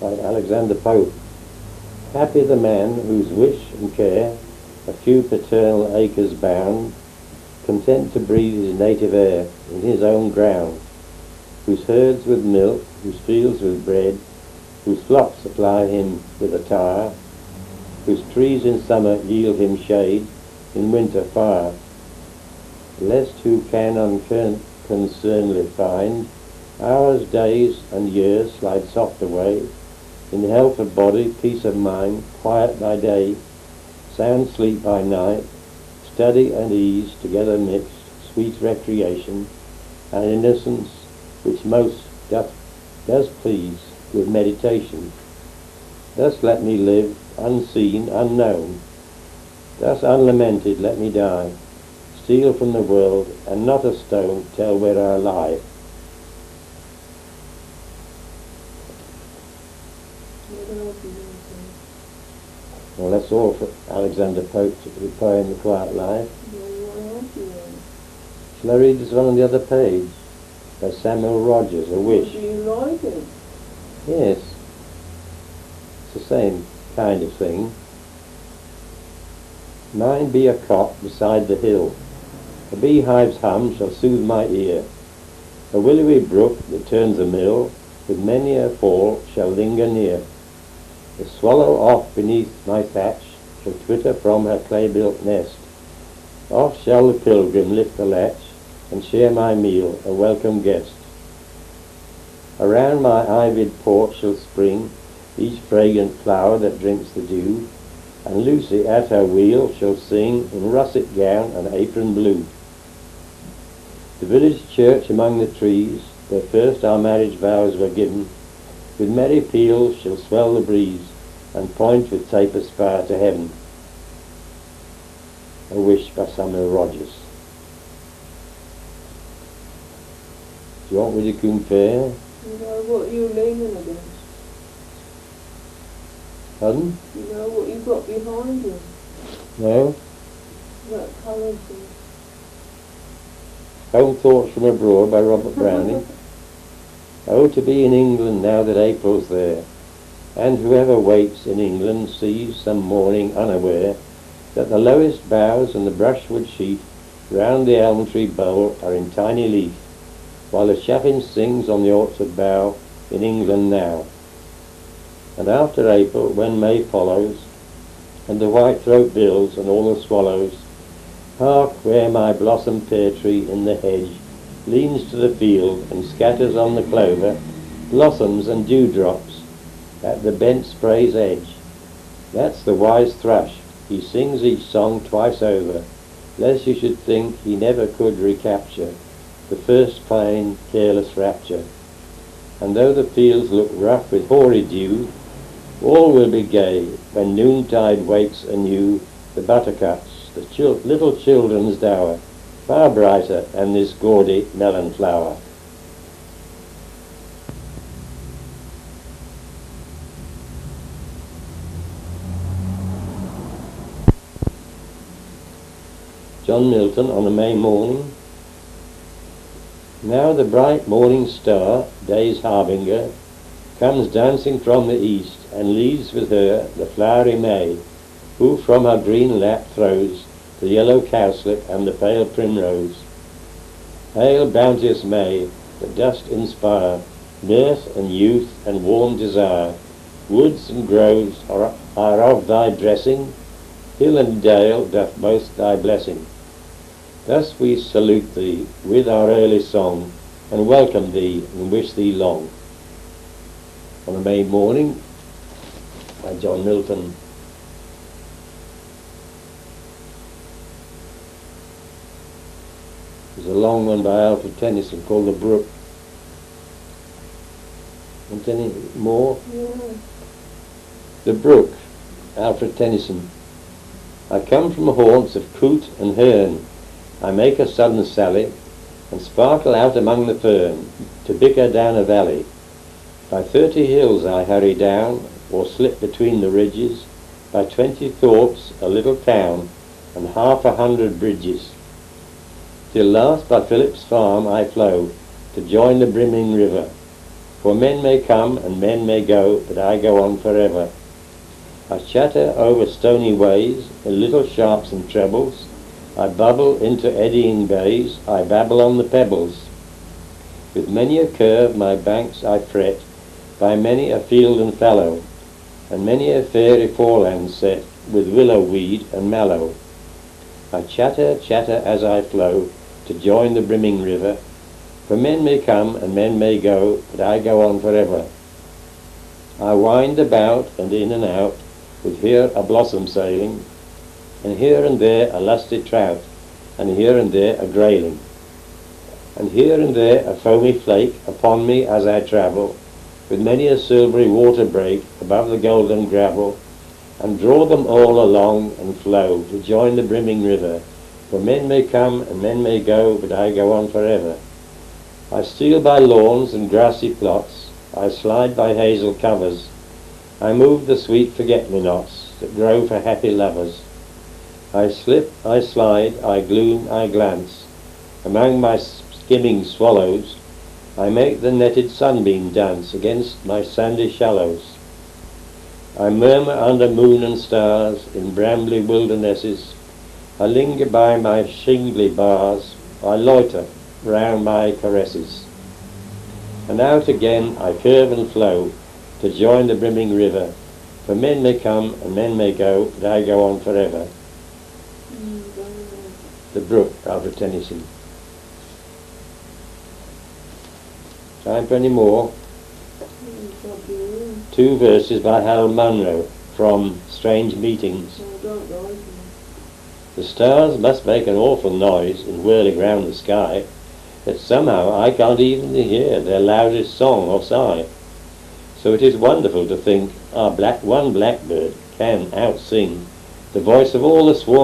by Alexander Pope. Happy the man whose wish and care a few paternal acres bound, content to breathe his native air in his own ground, whose herds with milk, whose fields with bread, whose flocks supply him with attire, whose trees in summer yield him shade, in winter fire, lest who can unconcernedly find hours, days, and years slide soft away, in health of body, peace of mind, quiet by day, sound sleep by night, study and ease together mixed, sweet recreation, and innocence which most does please with meditation. Thus let me live, unseen, unknown. Thus unlamented let me die, steal from the world, and not a stone tell where I lie. Well, that's all for Alexander Pope's poem, The Quiet Life. Shall I read this one on the other page? By Samuel Rogers, A Wish. Do you like it? Yes. It's the same kind of thing. Mine be a cot beside the hill. A beehive's hum shall soothe my ear. A willowy brook that turns a mill, with many a fall shall linger near. The swallow off beneath my thatch shall twitter from her clay-built nest. Oft shall the pilgrim lift the latch and share my meal, a welcome guest. Around my ivied porch shall spring each fragrant flower that drinks the dew, and Lucy at her wheel shall sing in russet gown and apron blue. The village church among the trees, where first our marriage vows were given, with merry peals shall swell the breeze, and point with taper spire to heaven. A Wish by Samuel Rogers. Do you want me to compare? You know what you're leaning against? Pardon? You know what you've got behind you? No? That colour thing. Home Thoughts from Abroad by Robert Browning. Oh, to be in England now that April's there, and whoever waits in England sees some morning unaware that the lowest boughs and the brushwood sheaf round the elm tree bole are in tiny leaf, while the chaffinch sings on the orchard bough in England now. And after April, when May follows, and the white-throat bills and all the swallows, hark where my blossom pear tree in the hedge leans to the field and scatters on the clover blossoms and dewdrops at the bent spray's edge. That's the wise thrush, he sings each song twice over, lest you should think he never could recapture the first plain, careless rapture. And though the fields look rough with hoary dew, all will be gay when noontide wakes anew the buttercups, the little children's dower, far brighter than this gaudy melon flower. John Milton on a May morning. Now the bright morning star, day's harbinger, comes dancing from the east, and leads with her the flowery May, who from her green lap throws the yellow cowslip and the pale primrose. Hail, bounteous May, that dost inspire mirth and youth and warm desire. Woods and groves are of thy dressing, hill and dale doth boast thy blessing. Thus we salute thee with our early song, and welcome thee and wish thee long. On a May morning by John Milton. There's a long one by Alfred Tennyson called The Brook. Want any more? Yeah. The Brook, Alfred Tennyson. I come from haunts of coot and hern. I make a sudden sally, and sparkle out among the fern, to bicker down a valley. By 30 hills I hurry down, or slip between the ridges, by 20 thorps a little town, and 100 bridges. Till last by Philip's farm I flow, to join the brimming river, For men may come and men may go, but I go on forever. I chatter over stony ways, in little sharps and trebles. I bubble into eddying bays, I babble on the pebbles. With many a curve my banks I fret, by many a field and fallow, and many a fairy foreland set, with willow weed and mallow. I chatter, chatter as I flow, to join the brimming river. For men may come and men may go, but I go on forever. I wind about and in and out, with here a blossom sailing, and here and there a lusty trout, and here and there a grayling, and here and there a foamy flake upon me as I travel, with many a silvery water break above the golden gravel, and draw them all along and flow to join the brimming river. For men may come and men may go, but I go on forever. I steal by lawns and grassy plots, I slide by hazel covers, I move the sweet forget-me-nots that grow for happy lovers. I slip, I slide, I gloom, I glance, among my skimming swallows, I make the netted sunbeam dance against my sandy shallows. I murmur under moon and stars in brambly wildernesses, I linger by my shingly bars, I loiter round my caresses. And out again I curve and flow to join the brimming river. For men may come and men may go, but I go on forever. The Brook, Alfred Tennyson. Time for any more? Two verses by Harold Munro from Strange Meetings. The stars must make an awful noise in whirling round the sky, that somehow I can't even hear their loudest song or sigh. So it is wonderful to think our one blackbird can out-sing the voice of all the swarm